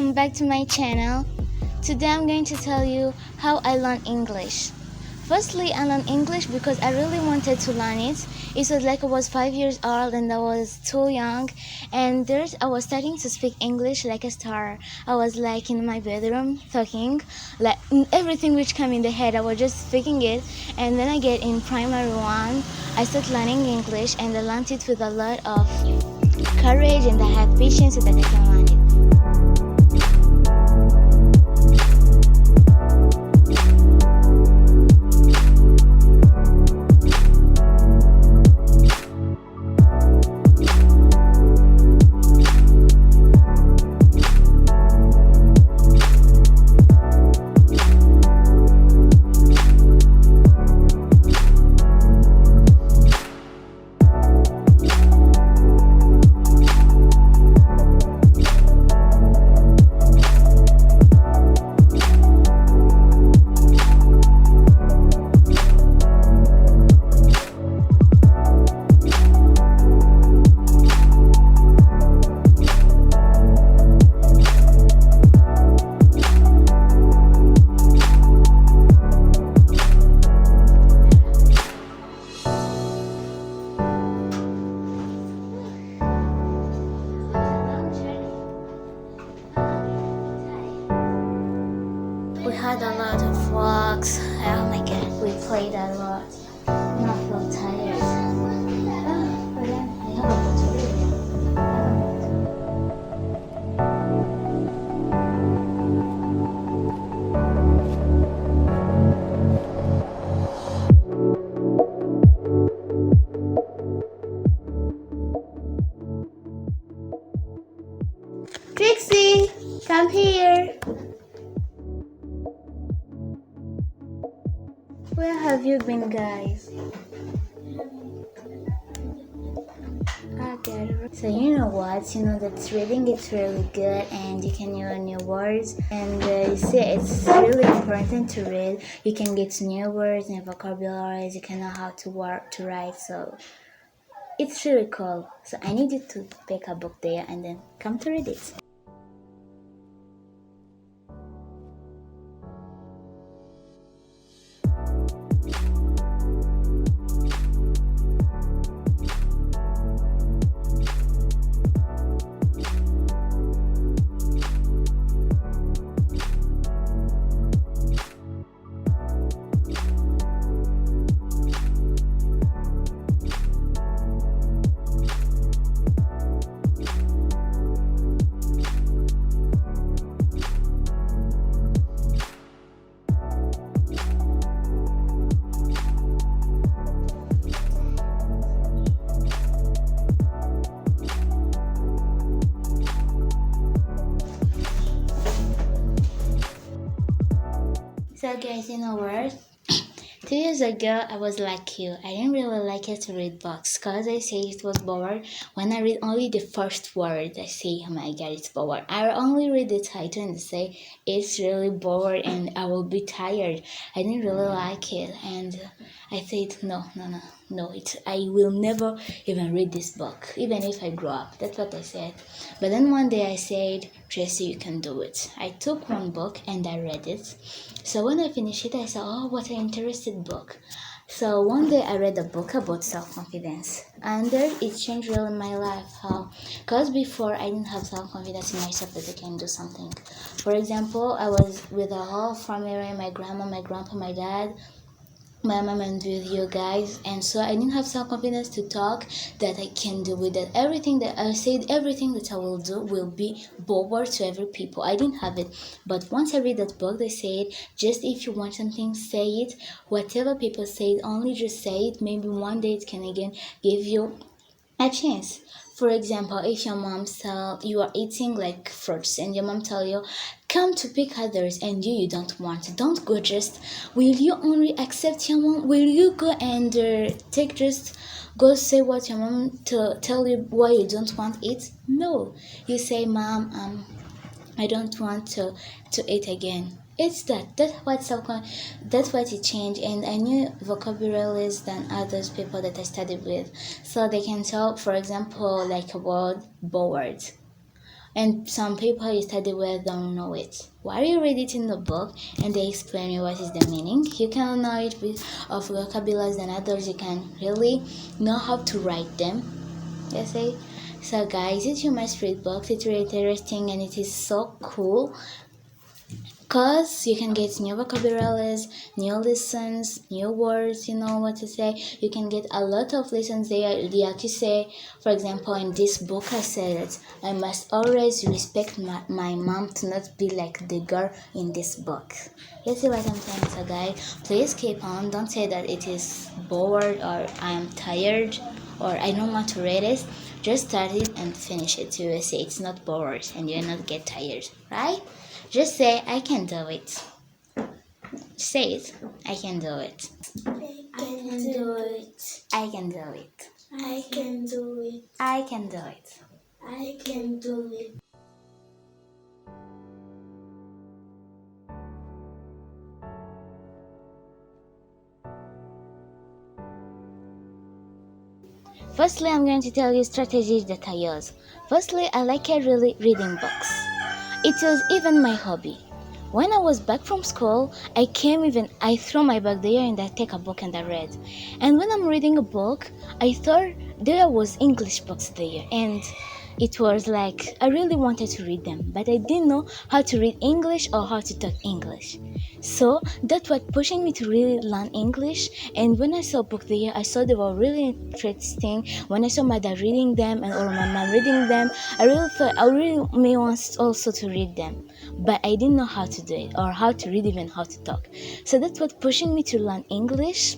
welcome back to my channel. Today I'm going to tell you how I learned English. Firstly, I learned English because I really wanted to learn it. It was like I was 5 years old and I was too young, and I was starting to speak English like a star. I was like in my bedroom talking, like everything which came in the head, I was just speaking it. And then I get in primary one, I started learning English and I learned it with a lot of courage, and I had patience so that I can learn it. We had a lot of walks. Oh my god, we played a lot. And I feel tired. But then I have a Trixie, come here. Where have you been, guys? Okay. So you know what? You know that reading is really good, and you can learn new words. And you see, it's really important to read. You can get new words, new vocabularies. You can know how to work, to write. So it's really cool. So I need you to pick a book there and then come to read it. So guys, you know what? 2 years ago, I was like you. I didn't really like it to read books because I say it was bored. When I read only the first word, I say, oh my god, it's bored. I only read the title and say it's really bored and I will be tired. I didn't really like it, and I said no. I will never even read this book, even if I grow up. That's what I said. But then one day I said, Tressy, you can do it. I took one book and I read it. So when I finished it, I said, oh, what an interesting book. So one day I read a book about self-confidence, and there it changed really my life. How? Because before I didn't have self-confidence in myself that I can do something. For example, I was with a whole family, my grandma, my grandpa, my dad, my mom, and with you guys, and so I didn't have self-confidence to talk that I can do with that. Everything that I said, everything that I will do will be bored to every people. I didn't have it, but once I read that book, they said just if you want something, say it. Whatever people say, only just say it. Maybe one day it can again give you a chance. For example, if your mom tell you are eating like fruits and your mom tell you come to pick others and you don't want, don't go. Just will you only accept your mom? Will you go and take just go say what your mom to tell you why you don't want it? No, you say, mom, I don't want to eat again. It's that's what it changed, and I knew vocabularies than others people that I studied with, so they can tell, for example, like a word bored. And some people you study with don't know it. While you read it in the book and they explain you what is the meaning, you can know it with of vocabularies and others. You can really know how to write them. You see? So guys, if you must read books, it's really interesting and it is so cool because you can get new vocabularies, new lessons, new words, you know what to say. You can get a lot of lessons there. Like you say, for example, in this book, I said that I must always respect my mom to not be like the girl in this book. You see what I'm saying? So, guys, please keep on. Don't say that it is bored or I'm tired or I don't want to read it. Just start it and finish it. You will see it's not bored and you'll not get tired, right? Just say, I can do it. Say it. I can do it. I can do it. I can do it. I can do it. I can do it. I can do it. Firstly, I'm going to tell you strategies that I use. Firstly, I like really reading books. It was even my hobby. When I was back from school, I throw my bag there and I take a book and I read. And when I'm reading a book, I thought there was English books there and it was like I really wanted to read them, but I didn't know how to read English or how to talk English. So that's what pushing me to really learn English. And when I saw a book there, I saw they were really interesting. When I saw my dad reading them or my mom reading them, I really thought I really may want also to read them. But I didn't know how to do it or how to read even how to talk. So that's what pushing me to learn English.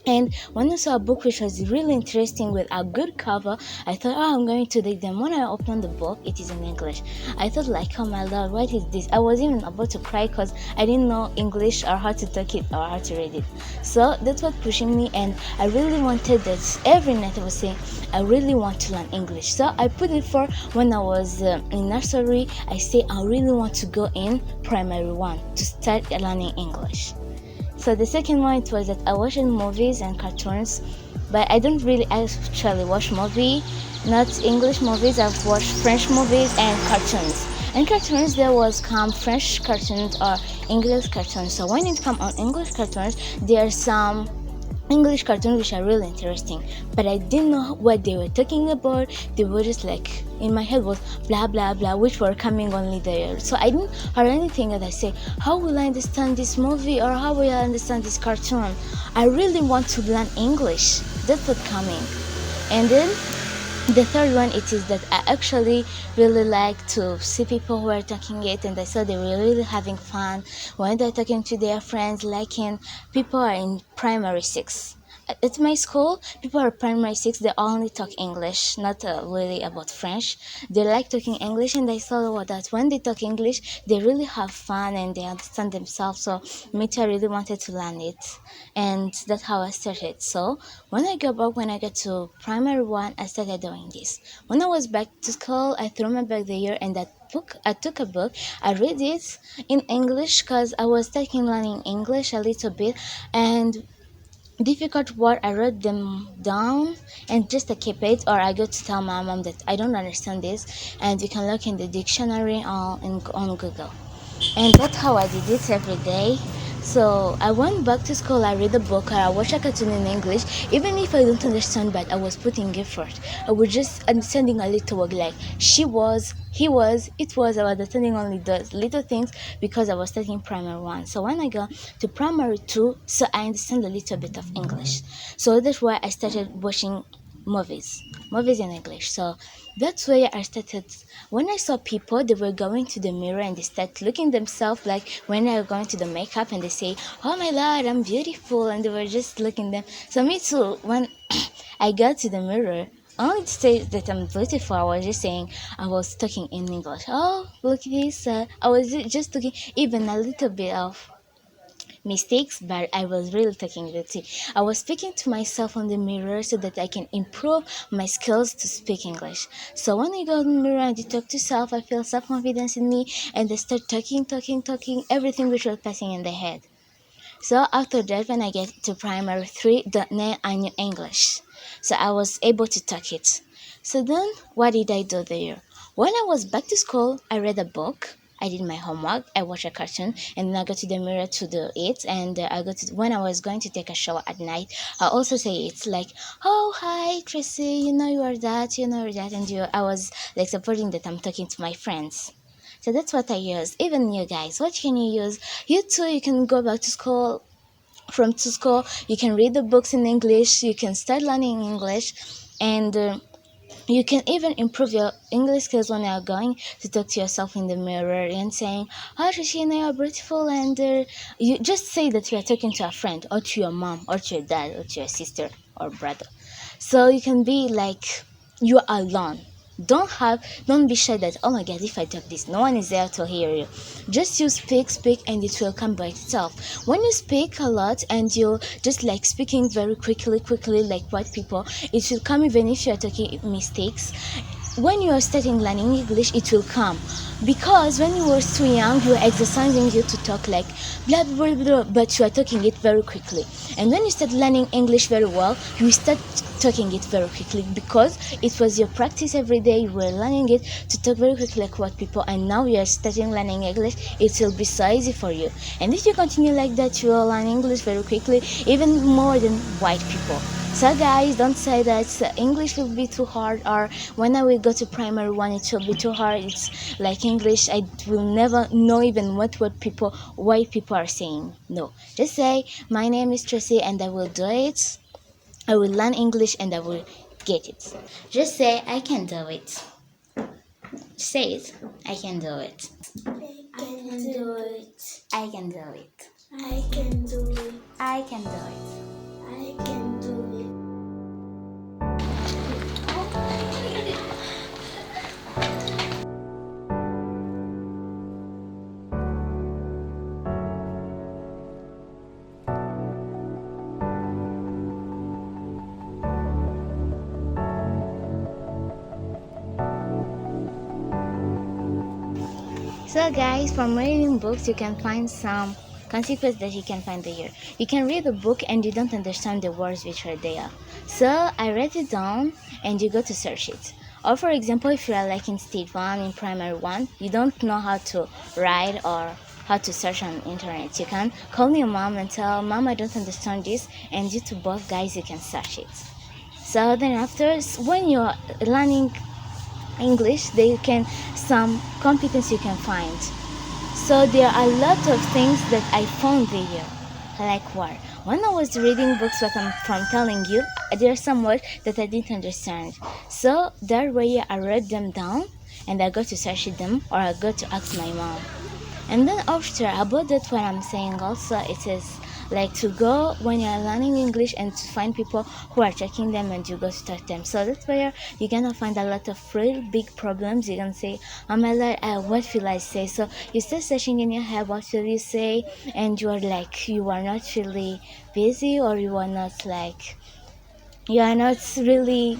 And when I saw a book which was really interesting with a good cover, I thought, oh, I'm going to read them. When I opened the book, it is in English. I thought like, oh my lord, what is this? I was even about to cry because I didn't know English or how to talk it or how to read it. So that's what pushing me, and I really wanted that. Every night I was saying, I really want to learn English. So I put it for when I was in nursery. I say I really want to go in primary one to start learning English. So the second one, it was that I watched movies and cartoons, but I don't really actually watch movie, not English movies. I've watched French movies and cartoons. And cartoons, there was French cartoons or English cartoons. So when it comes on English cartoons, there are some English cartoons which are really interesting, but I didn't know what they were talking about. They were just like, in my head was blah blah blah, which were coming only there. So I didn't hear anything that I say, how will I understand this movie or how will I understand this cartoon? I really want to learn English. That's what coming. And then the third one, it is that I actually really like to see people who are talking it, and I saw they were really having fun when they're talking to their friends. Like in people are in primary six. At my school, people are primary six. They only talk English, not really about French. They like talking English, and I saw that when they talk English, they really have fun and they understand themselves. So me too, I really wanted to learn it, and that's how I started. So when I got to primary one, I started doing this. When I was back to school, I threw my bag there, and I took a book. I read it in English because I was taking learning English a little bit, and difficult word I wrote them down and just to keep it, or I go to tell my mom that I don't understand this, and you can look in the dictionary on Google. And that's how I did it every day. So I went back to school, I read a book, or I watched a cartoon in English. Even if I don't understand, but I was putting effort. I was just understanding a little word like she was, he was, it was. I was understanding only those little things because I was studying primary one. So when I got to primary two, so I understand a little bit of English. So that's why I started watching movies in English. So that's where I started. When I saw people, they were going to the mirror and they start looking themselves, like when they were going to the makeup and they say, oh my lord, I'm beautiful, and they were just looking them. So me too, when I got to the mirror, only to say that I'm beautiful, I was just saying, I was talking in English. Oh, look at this. I was just talking even a little bit of mistakes, but I was really taking it. I was speaking to myself on the mirror so that I can improve my skills to speak English. So when I go in the mirror and I talk to self, I feel self-confidence in me, and I start talking, everything which was passing in the head. So after that, when I get to primary 3, then I knew English. So I was able to talk it. So then, what did I do there? When I was back to school, I read a book. I did my homework. I watched a cartoon, and then I go to the mirror to do it. And I go to when I was going to take a shower at night. I also say it's like, "Oh, hi, Tracy. You know you are that. You know you're that." And you, I was like supporting that I'm talking to my friends. So that's what I use. Even you guys, what can you use? You too. You can go back to school. From to school, you can read the books in English. You can start learning English, and. You can even improve your English skills when you are going to talk to yourself in the mirror and saying, "Oh, Rashina, you're beautiful." And you just say that you are talking to a friend or to your mom or to your dad or to your sister or brother. So you can be like you are alone. Don't be shy that, oh my god, if I talk this, no one is there to hear you. Just you speak, and it will come by itself. When you speak a lot and you just like speaking very quickly like white people, it will come even if you are talking mistakes. When you are starting learning English, it will come. Because when you were too young, you were exercising you to talk like blah, blah, blah, but you are talking it very quickly. And when you start learning English very well, you start talking it very quickly because it was your practice every day. You were learning it to talk very quickly like what people, and now you are starting learning English. It will be so easy for you. And if you continue like that, you will learn English very quickly, even more than white people. So guys, don't say that English will be too hard, or when I will go to primary one it will be too hard. It's like English, I will never know even what white people are saying. No, just say my name is Tracy and I will do it. I will learn English and I will get it. Just say I can do it. Say it. I can do it. I can do it. I can do it. I can do it. I can do it. I can do it. So guys, from reading books you can find some consequences that you can find here. You can read a book and you don't understand the words which are there. So I write it down and you go to search it. Or for example, if you are like in stage 1, in primary 1, you don't know how to write or how to search on internet. You can call your mom and tell, "Mom, I don't understand this," and you two both guys, you can search it. So then after, when you're learning English, they can some competence you can find. So there are a lot of things that I found there. Like what? When I was reading books, what I'm from telling you, there are some words that I didn't understand. So that way I wrote them down and I got to search them or I got to ask my mom. And then after about that, what I'm saying also, it is like to go when you're learning English and to find people who are checking them and you go to talk to them. So that's where you're gonna find a lot of real big problems. You're gonna say, "Oh my lord, what will I say?" So you start searching in your head, what will you say? And you are like, you are not really busy, or you are not like, you are not really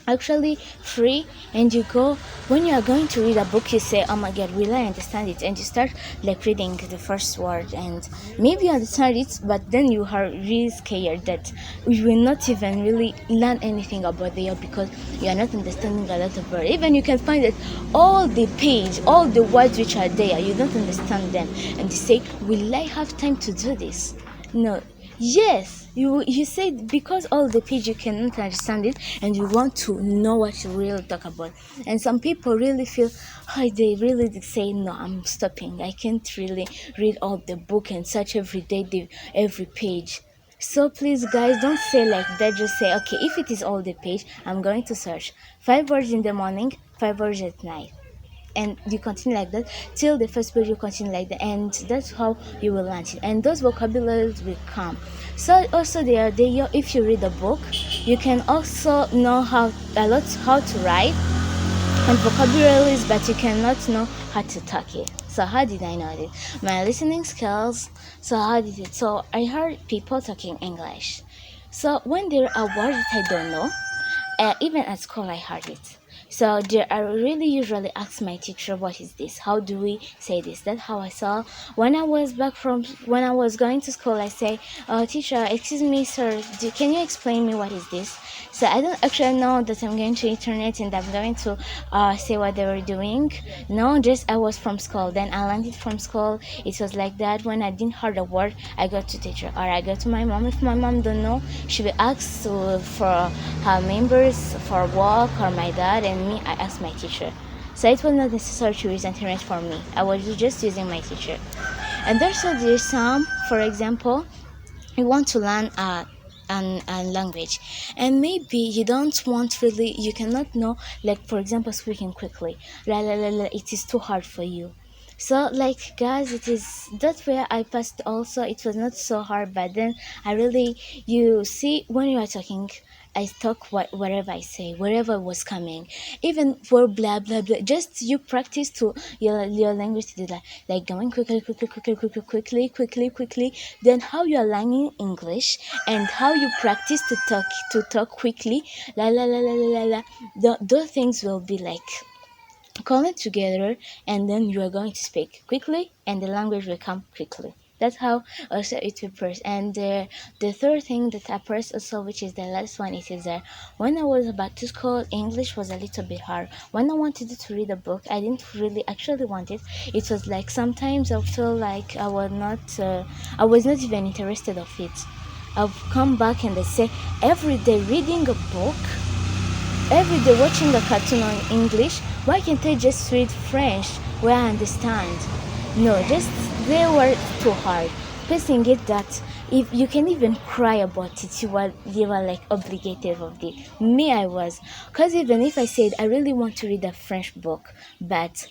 actually free, and you go when you are going to read a book, you say, "Oh my god, will I understand it?" And you start like reading the first word and maybe you understand it, but then you are really scared that you will not even really learn anything about the year because you are not understanding a lot of words. Even you can find that all the page, all the words which are there, you don't understand them, and you say, "Will I have time to do this?" No. Yes, you said because all the page you cannot understand it and you want to know what you really talk about. And some people really feel, oh, they really say, "No, I'm stopping. I can't really read all the book and search every day every page." So please guys, don't say like that. Just say, "Okay, if it is all the page, I'm going to search 5 words in the morning, 5 words at night." And you continue like that till the first page, you continue like that, and that's how you will learn it, and those vocabularies will come. So also if you read a book, you can also know how to write and vocabularies, but you cannot know how to talk it. So how did I know it? My listening skills. So how did it? So I heard people talking English. So when there are words that I don't know, even at school I heard it. So there, I really usually ask my teacher, "What is this? How do we say this?" That's how I saw when I was back from when I was going to school. I say, "Teacher, excuse me, sir, can you explain me what is this?" So I don't actually know that I'm going to internet and I'm going to say what they were doing. No, just I was from school. Then I landed from school. It was like that. When I didn't hear the word, I go to teacher or I go to my mom. If my mom don't know, she will ask for her members for work, or my dad, and me, I asked my teacher. So it was not necessary to use internet for me. I was just using my teacher. And there's some, for example, you want to learn a language, and maybe you don't want really, you cannot know, like for example speaking quickly, it is too hard for you. So like guys, it is that's where I passed also. It was not so hard, but then I really, you see, when you are talking, I talk whatever I say, wherever was coming, even for blah blah blah. Just you practice to your language to do that, like going quickly. Then how you are learning English and how you practice to talk quickly, la. Those things will be like call it together, and then you are going to speak quickly and the language will come quickly. That's how also it will press. And the third thing that I press also, which is the last one, it is that when I was back to school, English was a little bit hard. When I wanted to read a book, I didn't really actually want it. It was like sometimes I feel like I was not even interested of it. I've come back and they say every day reading a book, every day watching a cartoon on English, why can't I just read French where I understand? No, just they were too hard. Passing it that if you can even cry about it, you were like obligated of it. Me, I was, cause even if I said I really want to read a French book, but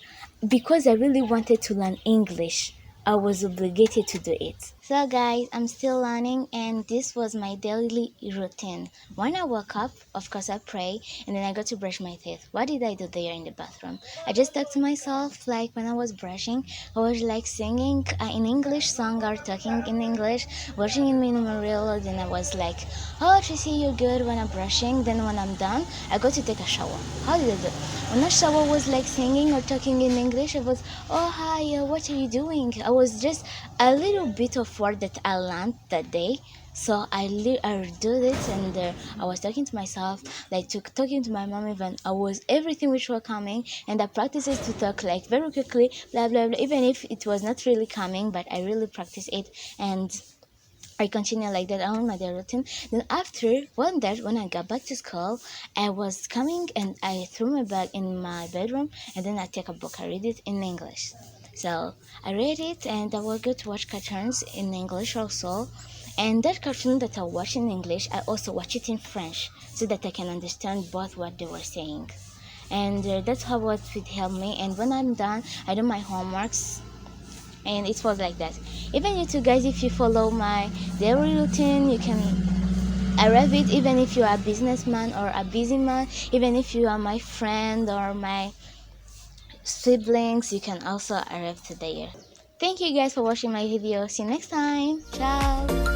because I really wanted to learn English, I was obligated to do it. So guys, I'm still learning, and this was my daily routine. When I woke up, of course I pray, and then I go to brush my teeth. What did I do there in the bathroom? I just talked to myself, like when I was brushing, I was like singing an English song or talking in English, watching in my reel. Then I was like, "Oh Tracy, you're good," when I'm brushing. Then when I'm done, I go to take a shower. How did I do? When I shower was like singing or talking in English, I was, "Oh hi, what are you doing?" I was just a little bit of word that I learned that day. So I do this, and I was talking to myself, like talking to my mom. Even I was everything which were coming, and I practices to talk like very quickly, blah blah blah. Even if it was not really coming, but I really practice it, and I continue like that on my daily routine. Then after one day, when I got back to school, I was coming and I threw my bag in my bedroom, and then I take a book. I read it in English. So I read it, and I will go to watch cartoons in English also. And that cartoon that I watch in English, I also watch it in French so that I can understand both what they were saying. And that's how what would help me. And when I'm done, I do my homeworks, and it was like that. Even you two guys, if you follow my daily routine, you can arrive it. Even if you are a businessman or a busy man, even if you are my friend or my siblings, you can also arrive to there. Thank you guys for watching my video. See you next time. Ciao.